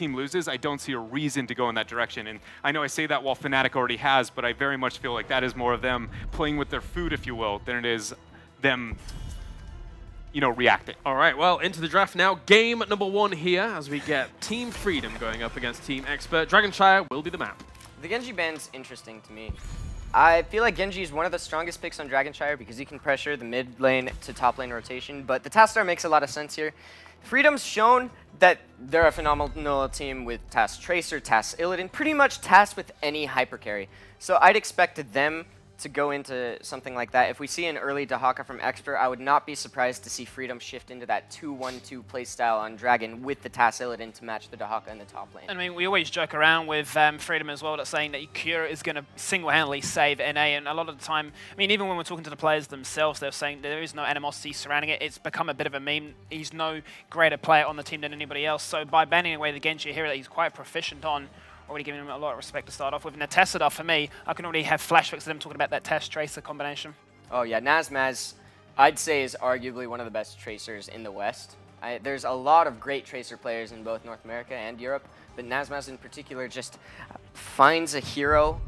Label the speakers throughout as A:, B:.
A: team loses, I don't see a reason to go in that direction. And I know I say that while Fnatic already has, but I very much feel like that is more of them playing with their food, if you will, than it is them, you know, reacting.
B: All right, well, into the draft now. Game number 1 here as we get Team Freedom going up against Team Expert. Dragonshire will be the map.
C: The Genji ban's interesting to me. I feel like Genji is one of the strongest picks on Dragonshire because he can pressure the mid lane to top lane rotation, but the Tassadar makes a lot of sense here. Freedom's shown that they're a phenomenal team with TAS Tracer, TAS Illidan, pretty much TAS with any hyper carry. So I'd expect them to go into something like that. If we see an early Dahaka from Expert, I would not be surprised to see Freedom shift into that 2-1-2 playstyle on Dragon with the TAS Illidan to match the Dahaka in the top lane.
D: I mean, we always joke around with Freedom as well, that's saying that Kira is going to single-handedly save NA, and a lot of the time, I mean, even when we're talking to the players themselves, they're saying there is no animosity surrounding it. It's become a bit of a meme. He's no greater player on the team than anybody else, so by banning away the Genji here that he's quite proficient on, already giving him a lot of respect to start off with. And the Tassadar, for me, I can already have flashbacks of them talking about that TAS Tracer combination.
C: Oh yeah, Nazmaz, I'd say, is arguably one of the best Tracers in the West. There's a lot of great Tracer players in both North America and Europe, but Nazmaz in particular just finds a hero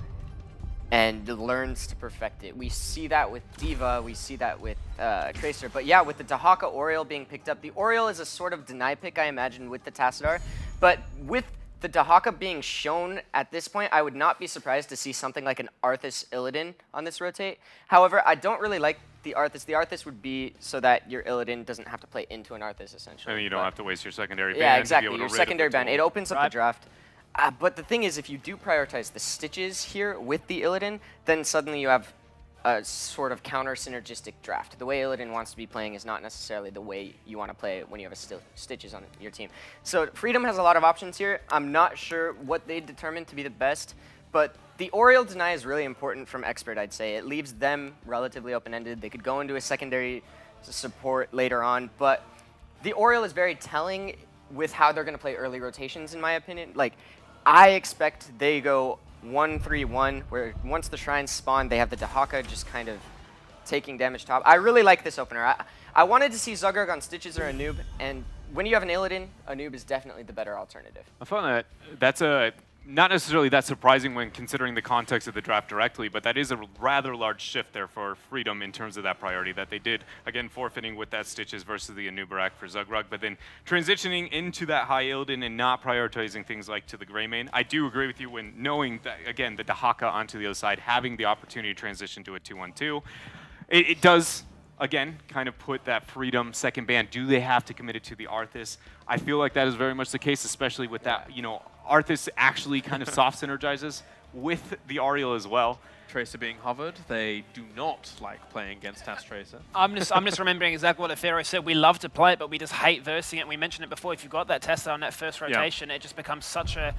C: and learns to perfect it. We see that with D.Va, we see that with Tracer, but yeah, with the Dahaka Oriole being picked up, the Oriole is a sort of deny pick, I imagine, with the Tassadar, but with the Dahaka being shown at this point, I would not be surprised to see something like an Arthas Illidan on this rotate. However, I don't really like the Arthas. The Arthas would be so that your Illidan doesn't have to play into an Arthas, essentially.
A: And you don't have to waste your secondary ban.
C: Yeah, exactly.
A: To be able
C: Your
A: to
C: secondary ban. It opens up the
D: Right.
C: draft. But the thing is, if you do prioritize the Stitches here with the Illidan, then suddenly you have a sort of counter-synergistic draft. The way Illidan wants to be playing is not necessarily the way you want to play when you have Stitches on your team. So Freedom has a lot of options here. I'm not sure what they determine to be the best, but the Oriole deny is really important from Expert, I'd say. It leaves them relatively open-ended. They could go into a secondary support later on, but the Oriole is very telling with how they're going to play early rotations, in my opinion. Like, I expect they go 1-3-1, where once the shrines spawn, they have the Dahaka just kind of taking damage top. I really like this opener. I wanted to see Zuggerg on Stitches or a noob, and when you have an Illidan, a noob is definitely the better alternative.
A: I found that that's not necessarily that surprising when considering the context of the draft directly, but that is a rather large shift there for Freedom in terms of that priority that they did, again, forfeiting with that Stitches versus the Anubarak for Zugrug, but then transitioning into that high Illidan and not prioritizing things like to the Greymane. I do agree with you when knowing that, again, the Dahaka onto the other side, having the opportunity to transition to a 2-1-2. It does, again, kind of put that Freedom second ban. Do they have to commit it to the Arthas? I feel like that is very much the case, especially with that, you know, Arthas actually kind of soft synergizes with the Oriole as well.
B: Tracer being hovered, they do not like playing against TAS Tracer.
D: I'm just remembering exactly what Afero said. We love to play it, but we just hate versing it. We mentioned it before. If you've got that Tesla on that first rotation, it just becomes such a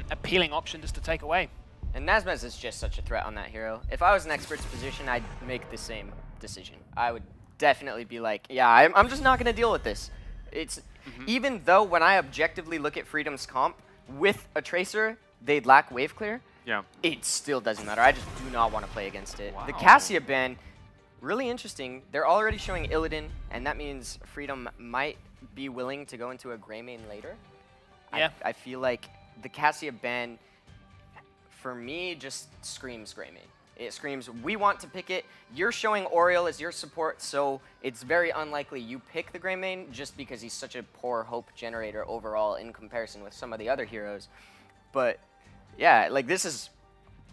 D: appealing option just to take away.
C: And Nazmaz is just such a threat on that hero. If I was in Expert's position, I'd make the same decision. I would definitely be like, yeah, I'm just not going to deal with this. It's even though when I objectively look at Freedom's comp, with a Tracer, they'd lack wave clear.
A: Yeah.
C: It still doesn't matter. I just do not want to play against it.
A: Wow.
C: The Cassia ban, really interesting. They're already showing Illidan, and that means Freedom might be willing to go into a Greymane later.
D: Yeah.
C: I feel like the Cassia ban, for me, just screams Greymane. It screams, we want to pick it. You're showing Oriole as your support, so it's very unlikely you pick the Greymane just because he's such a poor hope generator overall in comparison with some of the other heroes. But yeah, like this is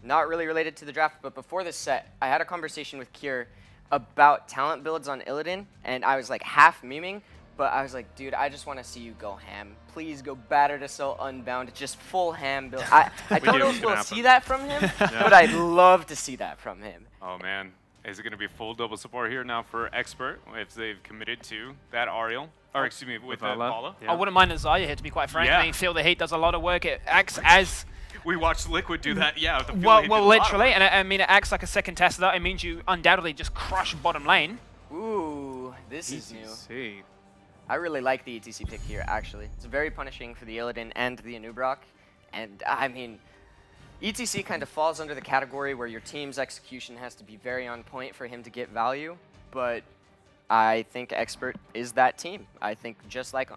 C: not really related to the draft, but before this set, I had a conversation with Kier about talent builds on Illidan, and I was like half memeing, but I was like, dude, I just want to see you go ham. Please go Battered Assault Unbound, just full ham build. I don't know if we'll see that from him, but I'd love to see that from him.
A: Oh man, is it going to be full double support here now for Expert if they've committed to that Oriole? Or excuse me, with Paula?
D: I wouldn't mind a Zaya here, to be quite frank.
A: Yeah.
D: I mean, Feel the Heat does a lot of work. It acts as...
A: We watched Liquid do that, yeah. With the
D: Well, literally, and I mean, it acts like a second Tassadar. It means you undoubtedly just crush bottom lane.
C: Ooh, this is new.
B: ETC.
C: I really like the ETC pick here, actually. It's very punishing for the Illidan and the Anubrak. And, I mean, ETC kind of falls under the category where your team's execution has to be very on point for him to get value. But I think Expert is that team. I think just like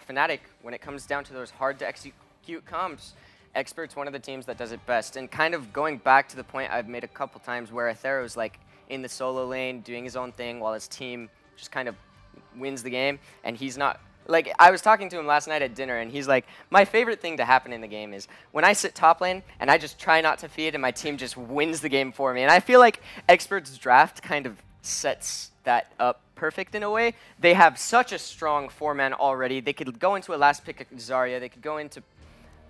C: Fnatic, when it comes down to those hard-to-execute comps, Expert's one of the teams that does it best. And kind of going back to the point I've made a couple times where Athero's like in the solo lane doing his own thing while his team just kind of wins the game, and he's not. Like, I was talking to him last night at dinner, and he's like, my favorite thing to happen in the game is when I sit top lane and I just try not to feed and my team just wins the game for me. And I feel like Expert's draft kind of sets that up perfect in a way. They have such a strong 4-man already. They could go into a last pick of Zarya. They could go into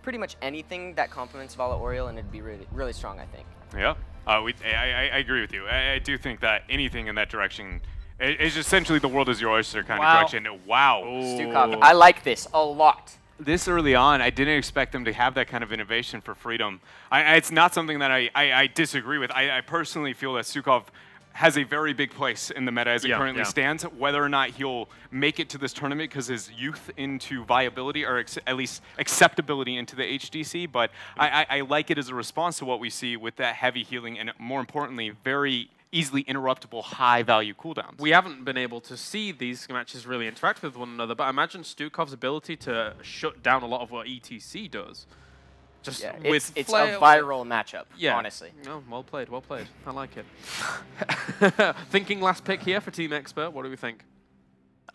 C: pretty much anything that complements Vala Oriole, and it'd be really, really strong, I think.
A: Yeah, I agree with you. I do think that anything in that direction is essentially the world is your oyster kind of direction. Wow.
C: Stukov, I like this a lot.
A: This early on, I didn't expect them to have that kind of innovation for Freedom. It's not something that I disagree with. I personally feel that Stukov has a very big place in the meta as it currently stands. Whether or not he'll make it to this tournament because his youth into viability or at least acceptability into the HDC, but I like it as a response to what we see with that heavy healing and, more importantly, very easily interruptible high-value cooldowns.
B: We haven't been able to see these matches really interact with one another, but I imagine Stukov's ability to shut down a lot of what ETC does. Just with
C: it's a viral matchup, honestly.
B: No, well played, well played. I like it. Thinking last pick here for Team Expert, what do we think?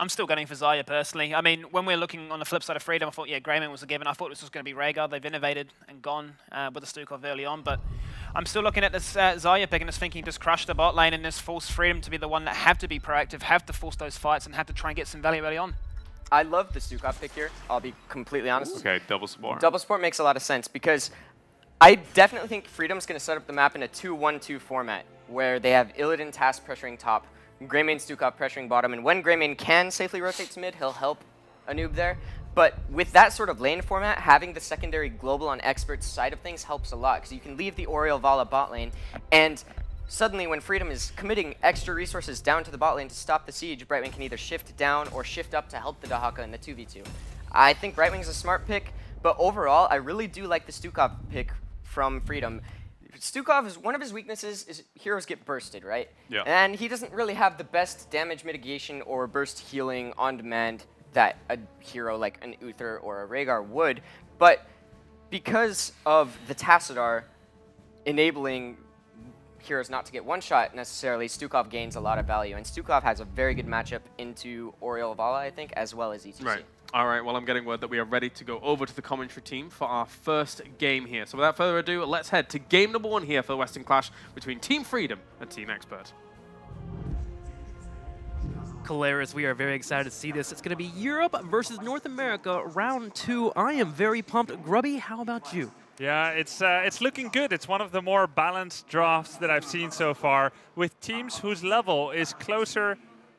D: I'm still gunning for Zarya personally. I mean, when we're looking on the flip side of Freedom, I thought, yeah, Greymane was a given. I thought this was going to be Rhaegar. They've innovated and gone with the Stukov early on, but I'm still looking at this Zarya pick and just thinking just crush the bot lane and just force Freedom to be the one that have to be proactive, have to force those fights, and have to try and get some value early on.
C: I love the Stukov pick here. I'll be completely honest.
A: Okay, double support.
C: Double support makes a lot of sense because I definitely think Freedom's going to set up the map in a 2-1-2 format where they have Illidan Task pressuring top, Greymane Stukov pressuring bottom, and when Greymane can safely rotate to mid, he'll help a noob there. But with that sort of lane format, having the secondary global on Expert's side of things helps a lot because you can leave the Oriole Vala bot lane, and suddenly when Freedom is committing extra resources down to the bot lane to stop the siege, Brightwing can either shift down or shift up to help the Dahaka in the 2v2. I think Brightwing's a smart pick, but overall, I really do like the Stukov pick from Freedom. Stukov, is one of his weaknesses is heroes get bursted, right?
A: Yeah.
C: And he doesn't really have the best damage mitigation or burst healing on demand that a hero like an Uther or a Rhaegar would. But because of the Tassadar enabling heroes not to get one-shot necessarily, Stukov gains a lot of value. And Stukov has a very good matchup into Oriole Vala, I think, as well as ETC.
B: Right. All right, well, I'm getting word that we are ready to go over to the commentary team for our first game here. So without further ado, let's head to game number 1 here for the Western Clash between Team Freedom and Team Expert.
E: Caleres, we are very excited to see this. It's going to be Europe versus North America, round 2. I am very pumped. Grubby, how about you?
F: Yeah, it's looking good. It's one of the more balanced drafts that I've seen so far, with teams whose level is closer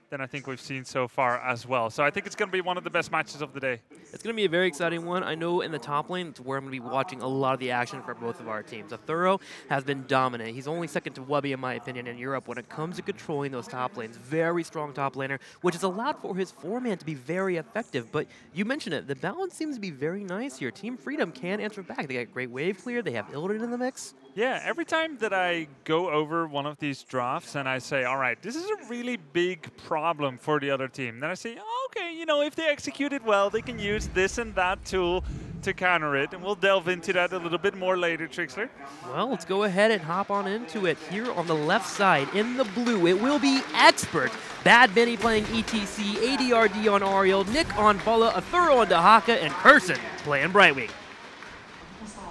F: than I think we've seen so far as well. So I think it's going to be one of the best matches of the day.
E: It's going to be a very exciting one. I know in the top lane, it's where I'm going to be watching a lot of the action for both of our teams. Athuro has been dominant. He's only second to Wubby, in my opinion, in Europe when it comes to controlling those top lanes. Very strong top laner, which has allowed for his 4-man to be very effective. But you mentioned it, the balance seems to be very nice here. Team Freedom can answer back. They got great wave clear. They have Illidan in the mix.
F: Yeah, every time that I go over one of these drafts and I say, all right, this is a really big problem for the other team, then I say, oh, okay, you know, if they execute it well, they can use this and that tool to counter it, and we'll delve into that a little bit more later, Trixler.
E: Well, let's go ahead and hop on into it. Here on the left side, in the blue, it will be Expert. Bad Benny playing ETC, ADRD on Oriole, Nick on Vala, Athuro on Dahaka, and Curson playing Brightwing.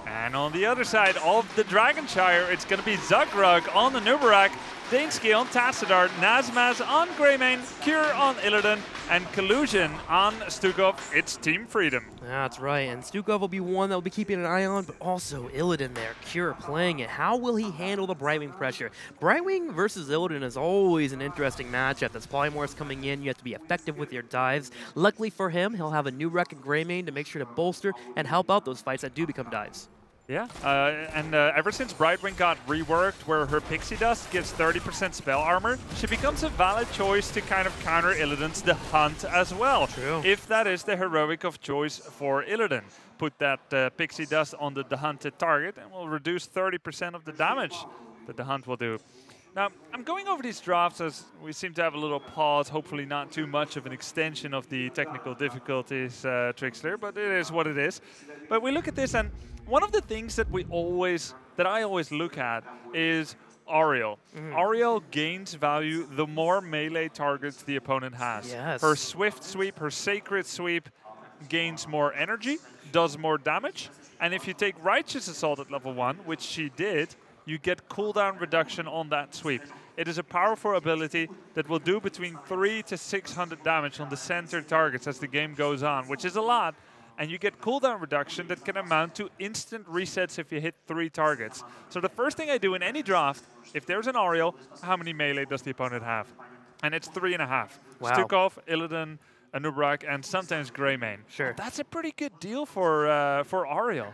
F: And on the other side of the Dragonshire, it's going to be Zagrug on the Nubarak, Dainsky on Tassadar, Nazmaz on Greymane, Cure on Illidan, and Collusion on Stukov. It's Team Freedom.
E: That's right, and Stukov will be one that will be keeping an eye on, but also Illidan there, Cure playing it. How will he handle the Brightwing pressure? Brightwing versus Illidan is always an interesting matchup. That's Polymorphs coming in, you have to be effective with your dives. Luckily for him, he'll have a new Wreck and Greymane to make sure to bolster and help out those fights that do become dives.
F: Yeah, and ever since Brightwing got reworked, where her Pixie Dust gives 30% spell armor, she becomes a valid choice to kind of counter Illidan's The Hunt as well.
E: True.
F: If that is the heroic of choice for Illidan. Put that Pixie Dust on the hunted target and will reduce 30% of the damage that the Hunt will do. Now, I'm going over these drafts as we seem to have a little pause, hopefully not too much of an extension of the technical difficulties, Trixler, but it is what it is. But we look at this, and one of the things that I always look at is Auriel. Auriel gains value the more melee targets the opponent has.
E: Yes.
F: Her swift sweep, her sacred sweep gains more energy, does more damage, and if you take Righteous Assault at level 1, which she did, you get cooldown reduction on that sweep. It is a powerful ability that will do between 300 to 600 damage on the center targets as the game goes on, which is a lot. And you get cooldown reduction that can amount to instant resets if you hit 3 targets. So the first thing I do in any draft, if there's an Auriel, how many melee does the opponent have? And it's 3.5.
E: Wow.
F: Stukov, Illidan, Anub'arak, and sometimes Greymane.
E: Sure.
F: That's a pretty good deal for Auriel.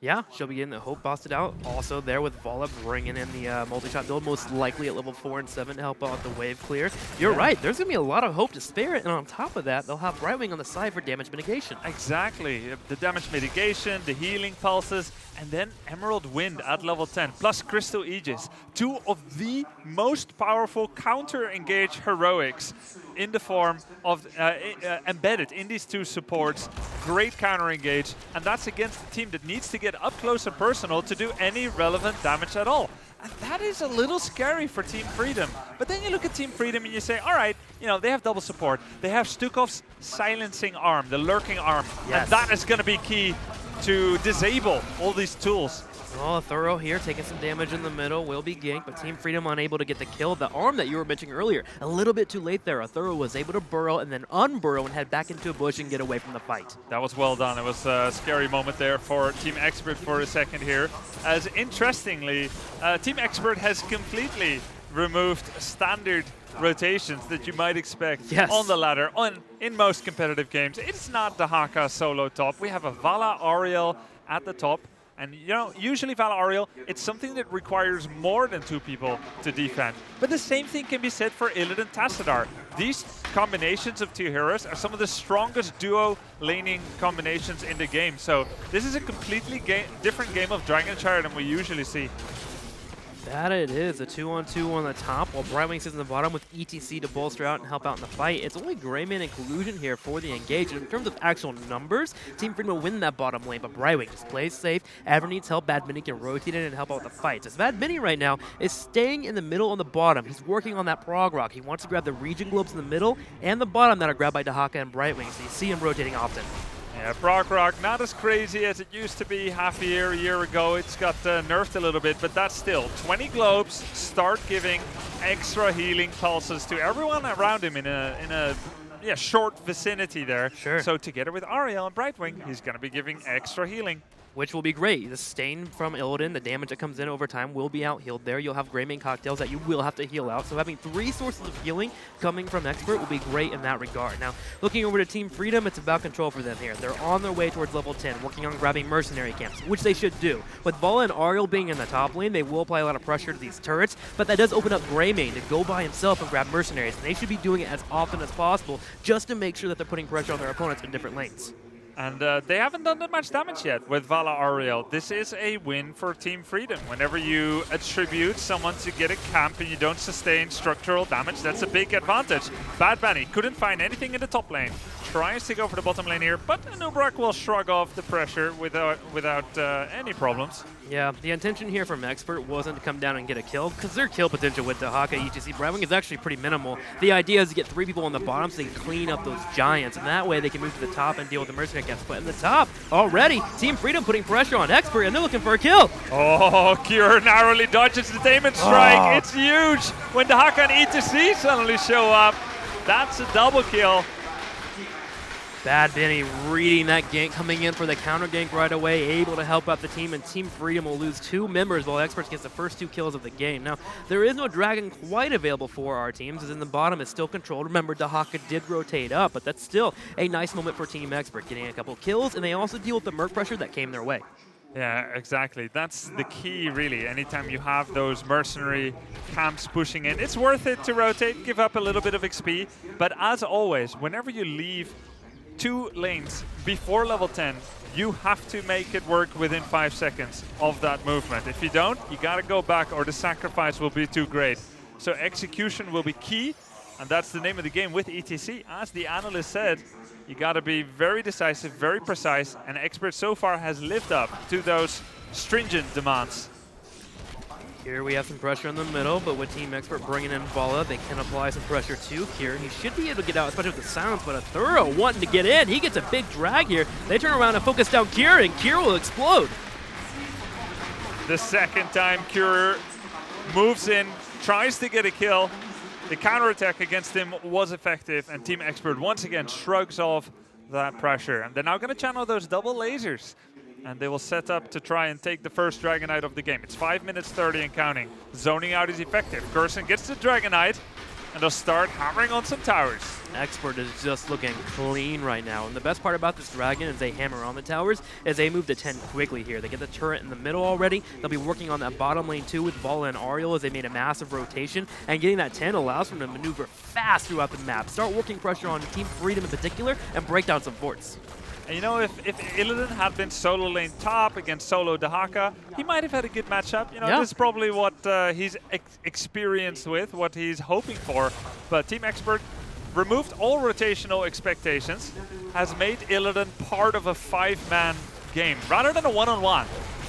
E: Yeah, she'll be getting the Hope busted out. Also there with Valla bringing in the multi-shot build, most likely at level 4 and 7 to help out the wave clear. You're right, there's going to be a lot of Hope to spare it, and on top of that, they'll have Brightwing on the side for damage mitigation.
F: Exactly. The damage mitigation, the healing pulses, and then Emerald Wind at level 10, plus Crystal Aegis. 2 of the most powerful counter-engage heroics in the form of embedded in these 2 supports. Great counter-engage, and that's against a team that needs to get up close and personal to do any relevant damage at all. And that is a little scary for Team Freedom. But then you look at Team Freedom and you say, all right, you know, they have double support. They have Stukov's silencing arm, the lurking arm.
E: Yes.
F: And that is going to be key to disable all these tools.
E: Well, Thorough here taking some damage in the middle, will be ganked, but Team Freedom unable to get the kill. The arm that you were mentioning earlier, a little bit too late there. Thorough was able to burrow and then unburrow and head back into a bush and get away from the fight.
F: That was well done. It was a scary moment there for Team Expert for a second here. As interestingly, Team Expert has completely removed standard rotations that you might expect on the ladder in most competitive games. It's not the Haka solo top. We have a Valla Auriel at the top. And, you know, usually Valla Auriel, it's something that requires more than 2 people to defend. But the same thing can be said for Illidan Tassadar. These combinations of 2 heroes are some of the strongest duo laning combinations in the game. So this is a completely different game of Dragonshire than we usually see.
E: That it is, a 2-on-2 on the top, while Brightwing sits in the bottom with ETC to bolster out and help out in the fight. It's only Greymane and Collusion here for the engage. And in terms of actual numbers, Team Freedom will win that bottom lane, but Brightwing just plays safe. Ever needs help, Bad Bunny can rotate in and help out with the fights. As Bad Bunny right now is staying in the middle on the bottom. He's working on that prog rock. He wants to grab the region globes in the middle and the bottom that are grabbed by Dehaka and Brightwing, so you see him rotating often.
F: Yeah, Prog Rock, not as crazy as it used to be half a year ago. It's got nerfed a little bit, but that's still 20 globes, start giving extra healing pulses to everyone around him in a short vicinity there.
E: Sure.
F: So together with Auriel and Brightwing, he's going to be giving extra healing.
E: Which will be great. The stain from Illidan, the damage that comes in over time, will be out-healed there. You'll have Greymane cocktails that you will have to heal out. So having 3 sources of healing coming from Expert will be great in that regard. Now, looking over to Team Freedom, it's about control for them here. They're on their way towards level 10, working on grabbing mercenary camps, which they should do. With Valla and Auriel being in the top lane, they will apply a lot of pressure to these turrets, but that does open up Greymane to go by himself and grab mercenaries. And they should be doing it as often as possible just to make sure that they're putting pressure on their opponents in different lanes.
F: And they haven't done that much damage yet with Valla Auriel. This is a win for Team Freedom. Whenever you attribute someone to get a camp and you don't sustain structural damage, that's a big advantage. Bad Bunny couldn't find anything in the top lane. Tries to go for the bottom lane here, but Anub'arak will shrug off the pressure without any problems.
E: Yeah, the intention here from Expert wasn't to come down and get a kill, because their kill potential with the Haka ETC Brightwing is actually pretty minimal. The idea is to get 3 people on the bottom so they can clean up those giants, and that way they can move to the top and deal with the mercenary camps. But in the top, already, Team Freedom putting pressure on Expert, and they're looking for a kill.
F: Oh, Cure narrowly dodges the Daemon Strike. It's huge when the Haka and ETC suddenly show up. That's a double kill.
E: Bad Bunny reading that gank, coming in for the counter gank right away, able to help out the team, and Team Freedom will lose 2 members while Experts gets the first 2 kills of the game. Now, there is no Dragon quite available for our teams, as in the bottom is still controlled. Remember, Dehaka did rotate up, but that's still a nice moment for Team Expert, getting a couple kills, and they also deal with the Merc pressure that came their way.
F: Yeah, exactly. That's the key, really. Anytime you have those mercenary camps pushing in, it's worth it to rotate, give up a little bit of XP. But as always, whenever you leave 2 lanes before level 10, you have to make it work within 5 seconds of that movement. If you don't, you gotta go back or the sacrifice will be too great. So execution will be key, and that's the name of the game with ETC. As the analyst said, you gotta be very decisive, very precise, and Expert so far has lived up to those stringent demands.
E: Here we have some pressure in the middle, but with Team Expert bringing in Bala, they can apply some pressure too. Here, he should be able to get out, especially with the silence, but a Thorough wanting to get in. He gets a big drag here. They turn around and focus down Cure, and Cure will explode.
F: The second time Cure moves in, tries to get a kill. The counterattack against him was effective, and Team Expert once again shrugs off that pressure. And they're now going to channel those double lasers, and they will set up to try and take the first Dragonite of the game. It's 5 minutes 30 and counting. Zoning out is effective. Gerson gets the Dragonite, and they'll start hammering on some towers.
E: Expert is just looking clean right now. And the best part about this Dragon as they hammer on the towers is they move to 10 quickly here. They get the turret in the middle already. They'll be working on that bottom lane too with Bala and Ariel as they made a massive rotation. And getting that 10 allows them to maneuver fast throughout the map. Start working pressure on Team Freedom in particular and break down some forts.
F: And you know, if Illidan had been solo lane top against solo Dahaka, he might have had a good matchup. You know,
E: yeah.
F: This is probably what he's experienced with, what he's hoping for. But Team Expert removed all rotational expectations, has made Illidan part of a 5-man game rather than a one-on-one.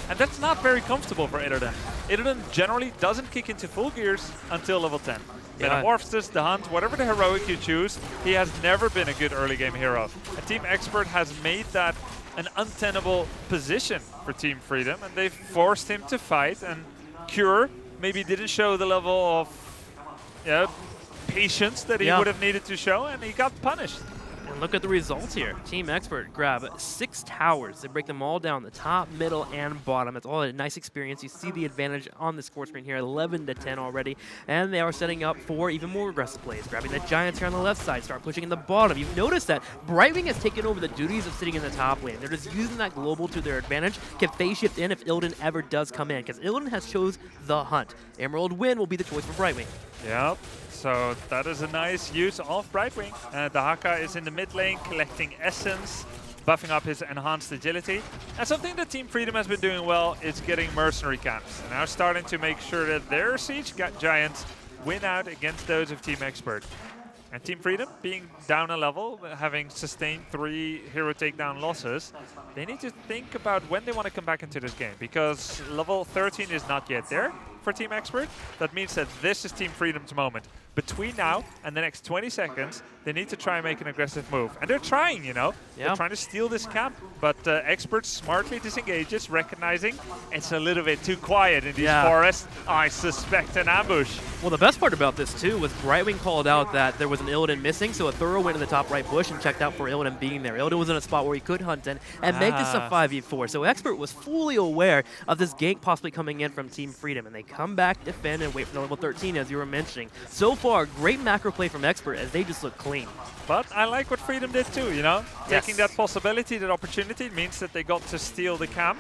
F: And that's not very comfortable for Illidan. Illidan generally doesn't kick into full gears until level 10.
E: Yeah.
F: Metamorphosis, the Hunt, whatever the heroic you choose, he has never been a good early game hero. And Team Expert has made that an untenable position for Team Freedom, and they've forced him to fight. And Cure maybe didn't show the level of patience that he would have needed to show, and he got punished.
E: And look at the results here. Team Expert grab 6 towers. They break them all down, the top, middle, and bottom. It's all a nice experience. You see the advantage on the score screen here, 11 to 10 already. And they are setting up for even more aggressive plays. Grabbing the Giants here on the left side, start pushing in the bottom. You've noticed that Brightwing has taken over the duties of sitting in the top lane. They're just using that global to their advantage. Can phase shift in if Illidan ever does come in, because Illidan has chose the Hunt. Emerald Wind will be the choice for Brightwing.
F: Yep. So that is a nice use of Brightwing. Dahaka is in the mid lane collecting essence, buffing up his enhanced agility. And something that Team Freedom has been doing well is getting mercenary camps. And now starting to make sure that their Siege Giants win out against those of Team Expert. And Team Freedom, being down a level, having sustained 3 hero takedown losses, they need to think about when they want to come back into this game, because level 13 is not yet there for Team Expert. That means that this is Team Freedom's moment. Between now and the next 20 seconds, they need to try and make an aggressive move. And they're trying, you know.
E: Yeah.
F: They're trying to steal this camp, but Expert smartly disengages, recognizing it's a little bit too quiet in these forests. I suspect an ambush.
E: Well, the best part about this, too, was Brightwing called out that there was an Illidan missing, so a Thorough went in the top right bush and checked out for Illidan being there. Illidan was in a spot where he could hunt in and make this a 5v4. So Expert was fully aware of this gank possibly coming in from Team Freedom, and they come back, defend, and wait for the level 13, as you were mentioning. So far, great macro play from Expert as they just look clean.
F: But I like what Freedom did too, you know? Taking that possibility, that opportunity, means that they got to steal the camp.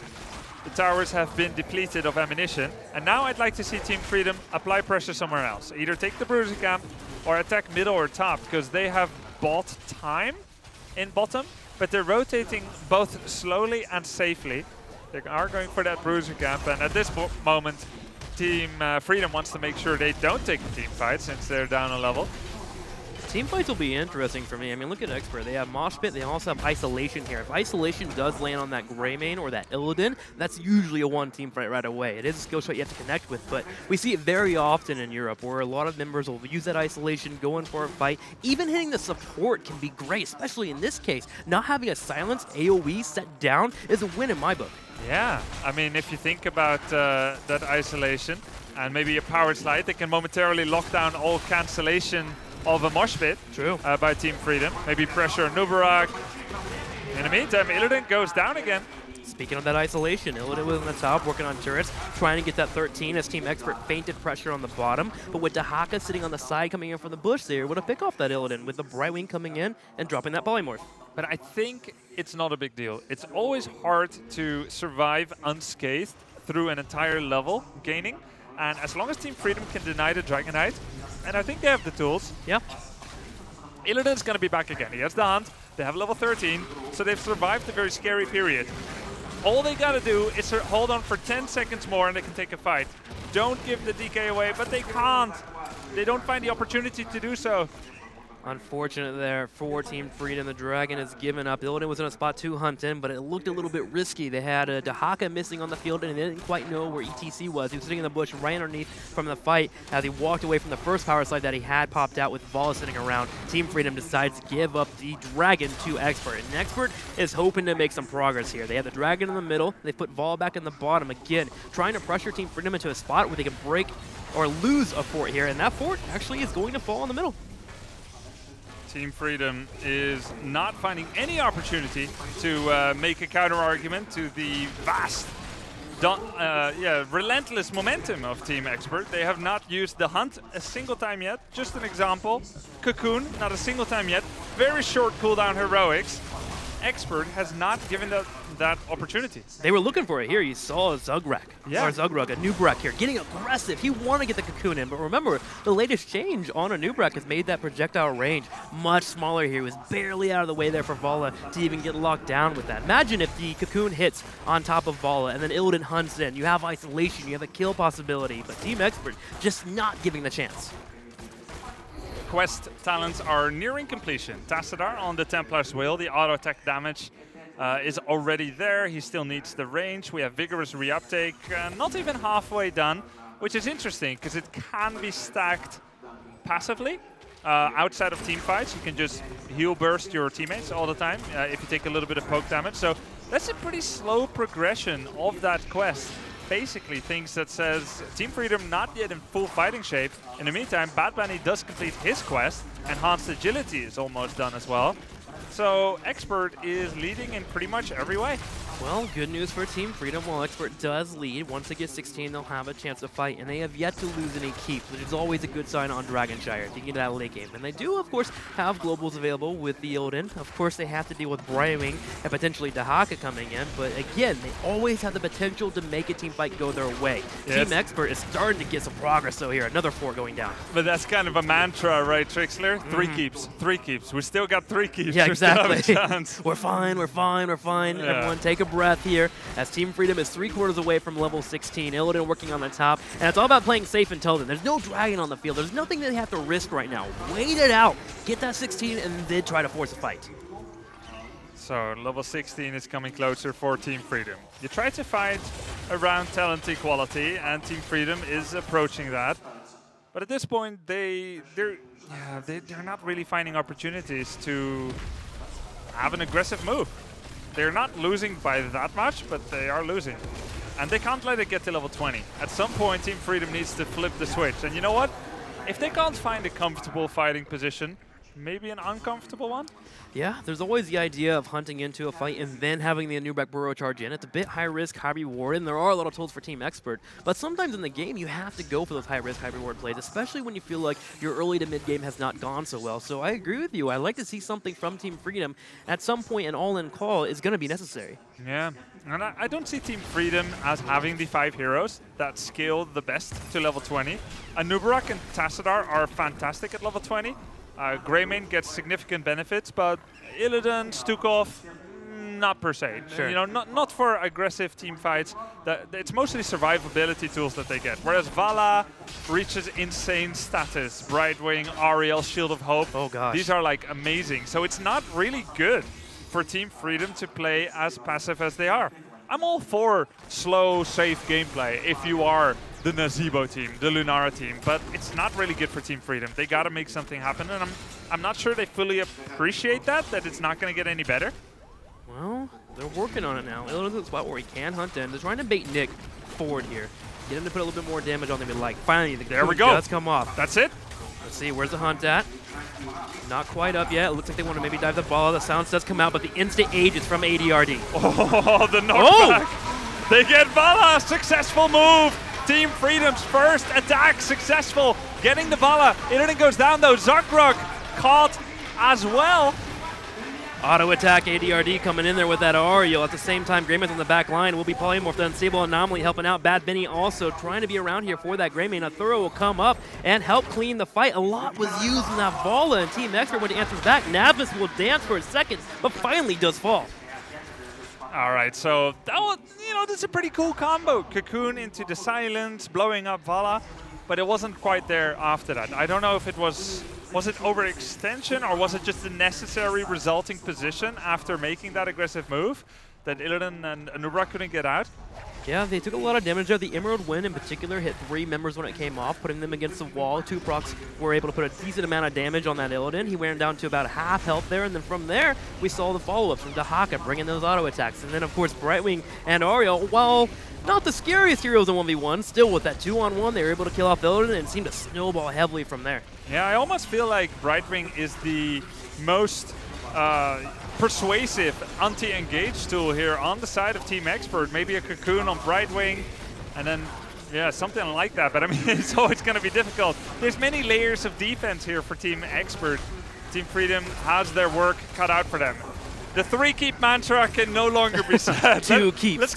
F: The towers have been depleted of ammunition. And now I'd like to see Team Freedom apply pressure somewhere else. Either take the Bruiser camp or attack middle or top, because they have bought time in bottom, but they're rotating both slowly and safely. They are going for that Bruiser camp, and at this moment, Team Freedom wants to make sure they don't take the team fight since they're down a level.
E: Team fights will be interesting for me. I mean, look at Expert. They have Mosh Pit. They also have Isolation here. If Isolation does land on that Greymane or that Illidan, that's usually a one-team fight right away. It is a skill shot you have to connect with, but we see it very often in Europe where a lot of members will use that Isolation, go in for a fight. Even hitting the support can be great, especially in this case. Not having a silence AoE set down is a win in my book.
F: Yeah, I mean, if you think about that Isolation and maybe a Power Slide, they can momentarily lock down all cancellation of a mosh pit.
E: True.
F: By Team Freedom. Maybe pressure Nubarak. In the meantime, Illidan goes down again.
E: Speaking of that Isolation, Illidan was on the top working on turrets, trying to get that 13 as Team Expert fainted pressure on the bottom. But with Dahaka sitting on the side coming in from the bush, they were able to pick off that Illidan with the Brightwing coming in and dropping that Polymorph.
F: But I think it's not a big deal. It's always hard to survive unscathed through an entire level gaining. And as long as Team Freedom can deny the Dragonite, and I think they have the tools.
E: Yeah.
F: Illidan's going to be back again. He has the Hunt. They have level 13, so they've survived a very scary period. All they gotta do is hold on for 10 seconds more and they can take a fight. Don't give the DK away, but they can't. They don't find the opportunity to do so.
E: Unfortunate there for Team Freedom. The Dragon has given up. Illidan was in a spot to hunt in, but it looked a little bit risky. They had Dehaka missing on the field, and they didn't quite know where ETC was. He was sitting in the bush right underneath from the fight as he walked away from the first power slide that he had popped out with Vala sitting around. Team Freedom decides to give up the Dragon to Expert, and Expert is hoping to make some progress here. They have the Dragon in the middle. They put Vala back in the bottom again, trying to pressure Team Freedom into a spot where they can break or lose a fort here, and that fort actually is going to fall in the middle.
F: Team Freedom is not finding any opportunity to make a counter-argument to the vast, relentless momentum of Team Expert. They have not used the Hunt a single time yet. Just an example. Cocoon, not a single time yet. Very short cooldown heroics. Expert has not given that opportunity.
E: They were looking for it here. You saw Zugrak, or Zugrug, a Nubrak here, getting aggressive. He wanted to get the Cocoon in, but remember, the latest change on a Nubrak has made that projectile range much smaller here. He was barely out of the way there for Vala to even get locked down with that. Imagine if the Cocoon hits on top of Vala and then Illidan hunts in. You have isolation, you have a kill possibility, but Team Expert just not giving the chance.
F: Quest talents are nearing completion. Tassadar on the Templar's Will, the auto attack damage is already there. He still needs the range. We have vigorous reuptake, not even halfway done, which is interesting because it can be stacked passively. Outside of team fights, you can just heal burst your teammates all the time if you take a little bit of poke damage. So that's a pretty slow progression of that quest. Basically things that says Team Freedom not yet in full fighting shape. In the meantime, Bad Bunny does complete his quest. Enhanced Agility is almost done as well. So Expert is leading in pretty much every way.
E: Well, good news for Team Freedom. While Expert does lead, once they get 16, they'll have a chance to fight, and they have yet to lose any keeps, which is always a good sign on Dragonshire to get that late game. And they do, of course, have globals available with the Illidan. Of course, they have to deal with Brightwing and potentially Dehaka coming in, but again, they always have the potential to make a team fight go their way. Yes. Team Expert is starting to get some progress, though, here. Another 4 going down.
F: But that's kind of a mantra, right, Trixler? 3 keeps, 3 keeps. We still got 3 keeps.
E: Yeah, exactly.
F: We still have a chance.
E: We're fine, we're fine, we're fine. Yeah. Everyone take a breath here as Team Freedom is 3/4 away from level 16. Illidan working on the top, and it's all about playing safe until then. There's no Dragon on the field. There's nothing they have to risk right now. Wait it out, get that 16, and then try to force a fight.
F: So level 16 is coming closer for Team Freedom. You try to fight around talent equality, and Team Freedom is approaching that. But at this point, they're not really finding opportunities to have an aggressive move. They're not losing by that much, but they are losing. And they can't let it get to level 20. At some point, Team Freedom needs to flip the switch. And you know what? If they can't find a comfortable fighting position, maybe an uncomfortable one?
E: Yeah, there's always the idea of hunting into a fight and then having the Nubrak Burrow charge in. It's a bit high risk, high reward, and there are a lot of tools for Team Expert. But sometimes in the game, you have to go for those high risk, high reward plays, especially when you feel like your early to mid game has not gone so well. So I agree with you. I like to see something from Team Freedom. At some point, an all-in call is going to be necessary.
F: Yeah, and I don't see Team Freedom as having the 5 heroes that scale the best to level 20. Nubrak and Tassadar are fantastic at level 20. Greymane gets significant benefits, but Illidan, Stukov, not per se.
E: Sure.
F: You know, not for aggressive team fights. It's mostly survivability tools that they get. Whereas Vala reaches insane status. Brightwing, Ariel, Shield of Hope.
E: Oh gosh.
F: These are like amazing. So it's not really good for Team Freedom to play as passive as they are. I'm all for slow, safe gameplay if you are the Nazeebo team, the Lunara team, but it's not really good for Team Freedom. They gotta make something happen, and I'm not sure they fully appreciate that it's not gonna get any better.
E: Well, they're working on it now. Illidan's in a spot where he can hunt in. They're trying to bait Nick forward here. Get him to put a little bit more damage on them than like. Finally,
F: there we go.
E: Does come off.
F: That's it.
E: Let's see, where's the hunt at? Not quite up yet. It looks like they want to maybe dive the ball. The sound does come out, but the instant age is from ADRD.
F: Oh, the knockback. Oh! They get Vala. Successful move. Team Freedom's first attack successful. Getting the Vala. Illidan goes down though. Zugrug caught as well.
E: Auto attack, ADRD coming in there with that Ariel. At the same time, Greymane on the back line will be Polymorph, the Unstable Anomaly helping out. Bad Benny also trying to be around here for that Greymane. A Thorough will come up and help clean the fight. A lot was used in that Vala, and Team Expert when he answers back. Navis will dance for a second, but finally does fall.
F: All right, so that was, that's a pretty cool combo. Cocoon into the silence, blowing up Vala, but it wasn't quite there after that. I don't know if it was it overextension or was it just the necessary resulting position after making that aggressive move that Illidan and Anub'arak couldn't get out?
E: Yeah, they took a lot of damage there. The Emerald Wind in particular hit 3 members when it came off, putting them against the wall. 2 procs were able to put a decent amount of damage on that Illidan. He went down to about half health there, and then from there, we saw the follow-ups from Dehaka bringing those auto attacks. And then, of course, Brightwing and Ariel, while not the scariest heroes in 1v1, still with that 2-on-1, they were able to kill off Illidan and seemed to snowball heavily from there.
F: Yeah, I almost feel like Brightwing is the most persuasive anti-engage tool here on the side of Team Expert. Maybe a Cocoon on Brightwing, and then, yeah, something like that. But I mean, it's always going to be difficult. There's many layers of defense here for Team Expert. Team Freedom has their work cut out for them. The 3-keep mantra can no longer be said.
E: Two keeps.
F: Let's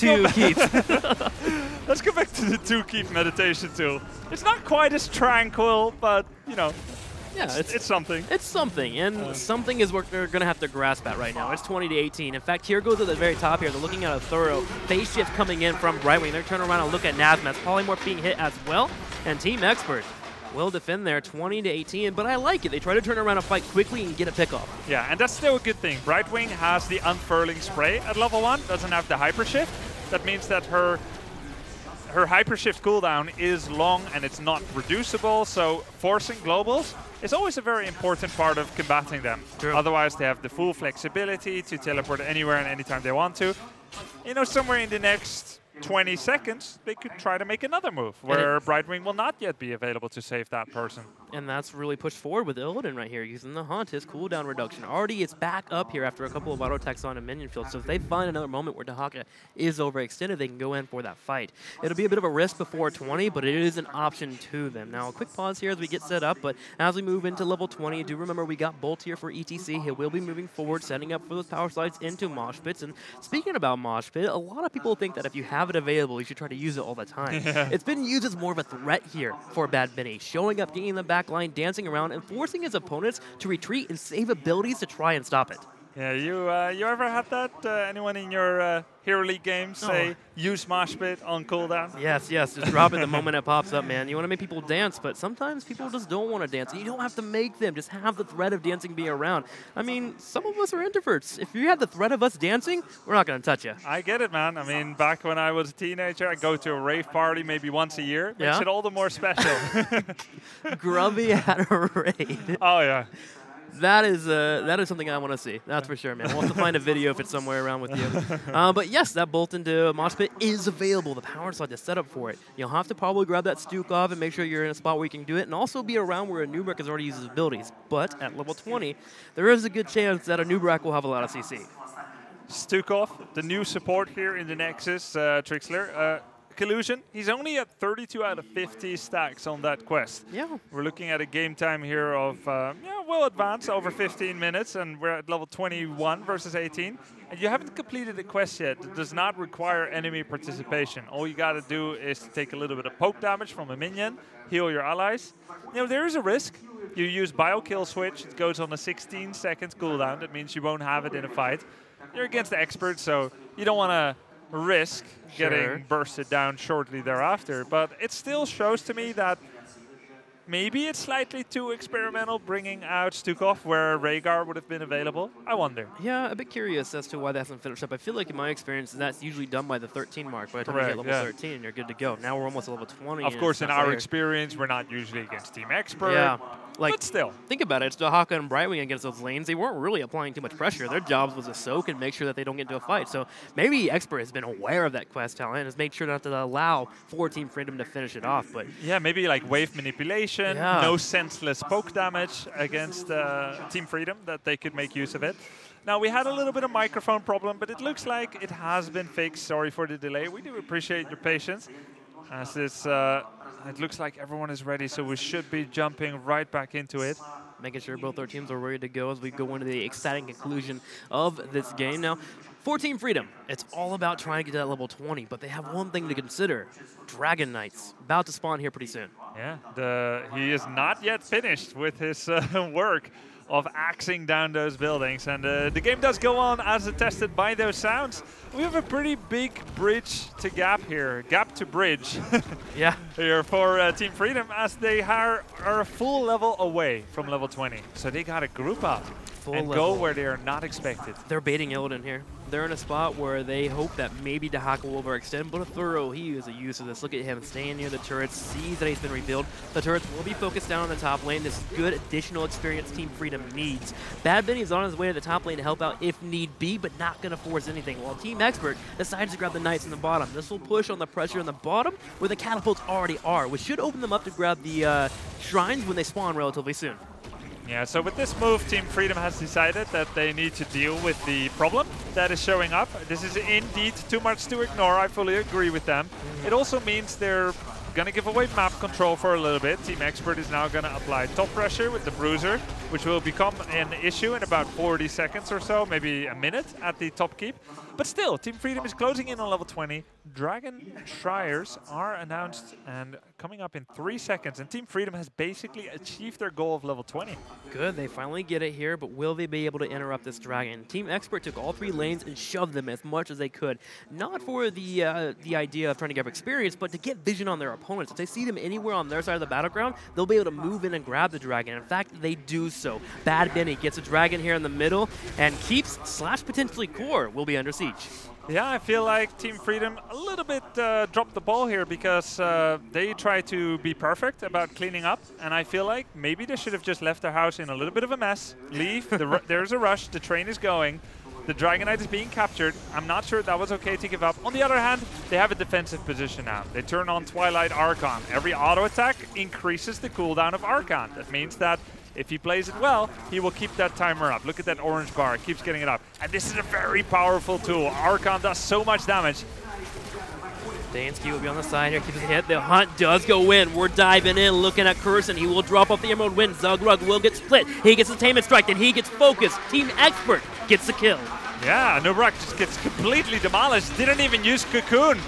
F: go back to the 2-keep meditation tool. It's not quite as tranquil, but,
E: yeah,
F: it's something.
E: It's something, and something is what they're going to have to grasp at right now. It's 20-18. In fact, here goes at the very top here. They're looking at a Thorough phase shift coming in from Brightwing. They're turning around and look at Nazmaz. Polymorph being hit as well, and Team Expert will defend there 20-18, but I like it. They try to turn around and fight quickly and get a pick off.
F: Yeah, and that's still a good thing. Brightwing has the unfurling spray at level 1, doesn't have the hyper shift. That means that her hyper shift cooldown is long and it's not reducible, so forcing globals is always a very important part of combating them.
E: True.
F: Otherwise, they have the full flexibility to teleport anywhere and anytime they want to. Somewhere in the next 20 seconds, they could try to make another move where Brightwing will not yet be available to save that person.
E: And that's really pushed forward with Illidan right here, using the Haunt, his cooldown reduction. Already it's back up here after a couple of auto attacks on a minion field, so if they find another moment where Dehaka is overextended, they can go in for that fight. It'll be a bit of a risk before 20, but it is an option to them. Now, a quick pause here as we get set up, but as we move into level 20, do remember we got Bolt here for ETC. He will be moving forward, setting up for those power slides into Mosh Pits. And speaking about Mosh Pit, a lot of people think that if you have it available, you should try to use it all the time.
F: Yeah.
E: It's been used as more of a threat here for Bad Benny, showing up, getting in the back line, dancing around, and forcing his opponents to retreat and save abilities to try and stop it.
F: Yeah, you ever had that? Anyone in your Hero League games say, use Mosh Pit on cooldown?
E: Yes, just drop it the moment it pops up, man. You want to make people dance, but sometimes people just don't want to dance. You don't have to make them. Just have the threat of dancing be around. I mean, some of us are introverts. If you had the threat of us dancing, we're not going to touch you.
F: I get it, man. I mean, back when I was a teenager, I'd go to a rave party maybe once a year. Makes it all the more special.
E: Grubby at a raid.
F: Oh, yeah.
E: That is something I want to see. That's for sure, man. We'll have to find a video if it's somewhere around with you. But yes, that bolt into Mosh Pit is available. The power slide to set up for it. You'll have to probably grab that Stukov and make sure you're in a spot where you can do it, and also be around where Anub'arak has already used his abilities. But at level 20, there is a good chance that Anub'arak will have a lot of CC.
F: Stukov, the new support here in the Nexus, Trixler. Collusion, he's only at 32 out of 50 stacks on that quest.
E: Yeah.
F: We're looking at a game time here of, well advanced, over 15 minutes, and we're at level 21 versus 18. And you haven't completed the quest yet. It does not require enemy participation. All you gotta do is take a little bit of poke damage from a minion, heal your allies. There is a risk. You use Biokill Switch, it goes on a 16 seconds cooldown. That means you won't have it in a fight. You're against the expert, so you don't wanna risk getting bursted down shortly thereafter, but it still shows to me that maybe it's slightly too experimental bringing out Stukov where Rhaegar would have been available. I wonder.
E: Yeah, a bit curious as to why that hasn't finished up. I feel like in my experience that's usually done by the 13 mark. By the time you get level 13, you're good to go. Now we're almost at level 20.
F: Of course, in our experience, we're not usually against Team Expert.
E: Yeah.
F: But still.
E: Think about it. It's Dehaka and Brightwing against those lanes. They weren't really applying too much pressure. Their jobs was to soak and make sure that they don't get into a fight. So maybe Expert has been aware of that quest talent and has made sure not to allow for Team Freedom to finish it off. But
F: yeah, maybe like wave manipulation, no senseless poke damage against Team Freedom, that they could make use of it. Now, we had a little bit of microphone problem, but it looks like it has been fixed. Sorry for the delay. We do appreciate your patience. As this, it looks like everyone is ready, so we should be jumping right back into it.
E: making sure both our teams are ready to go as we go into the exciting conclusion of this game. Now, for Team Freedom, it's all about trying to get to that level 20, but they have one thing to consider. Dragon Knights, about to spawn here pretty soon.
F: Yeah, he is not yet finished with his work of axing down those buildings. And the game does go on as attested by those sounds. We have a pretty big bridge to gap here, gap to bridge.
E: Yeah.
F: Here for Team Freedom, as they are a full level away from level 20. So they got to group up and go where they are not expected.
E: They're baiting Illidan here. They're in a spot where they hope that maybe Dehaka will overextend, but Thuro, he is a use of this. Look at him staying near the turrets, sees that he's been rebuilt. The turrets will be focused down on the top lane. This is good additional experience Team Freedom needs. Bad Benny's on his way to the top lane to help out if need be, but not going to force anything, while Team Expert decides to grab the Knights in the bottom. This will push on the pressure in the bottom where the catapults already are, which should open them up to grab the shrines when they spawn relatively soon.
F: Yeah, so with this move, Team Freedom has decided that they need to deal with the problem that is showing up. This is indeed too much to ignore. I fully agree with them. It also means they're going to give away map control for a little bit. Team Expert is now going to apply top pressure with the Bruiser, which will become an issue in about 40 seconds or so, maybe a minute at the top keep. But still, Team Freedom is closing in on level 20. Dragon Shires are announced and coming up in 3 seconds. And Team Freedom has basically achieved their goal of level 20.
E: Good, they finally get it here, but will they be able to interrupt this Dragon? Team Expert took all 3 lanes and shoved them as much as they could. Not for the idea of trying to get experience, but to get vision on their opponents. If they see them anywhere on their side of the battleground, they'll be able to move in and grab the Dragon. In fact, they do so. Bad Benny gets a Dragon here in the middle, and keeps / potentially Core will be under siege.
F: Yeah, I feel like Team Freedom a little bit dropped the ball here because they try to be perfect about cleaning up, and I feel like maybe they should have just left their house in a little bit of a mess. Leave, there's a rush, the train is going, the Dragon Knight is being captured. I'm not sure that was okay to give up. On the other hand, they have a defensive position now. They turn on Twilight Archon. Every auto attack increases the cooldown of Archon. That means that if he plays it well, he will keep that timer up. Look at that orange bar, it keeps getting it up. And this is a very powerful tool. Archon does so much damage.
E: Dansky will be on the side here, keeps his hit. The hunt does go in. We're diving in, looking at Curson. He will drop off the Emerald Wind. Zugrug will get split. He gets the Tainment Strike, and he gets focused. Team Expert gets the kill.
F: Yeah, Nubrak just gets completely demolished. Didn't even use Cocoon.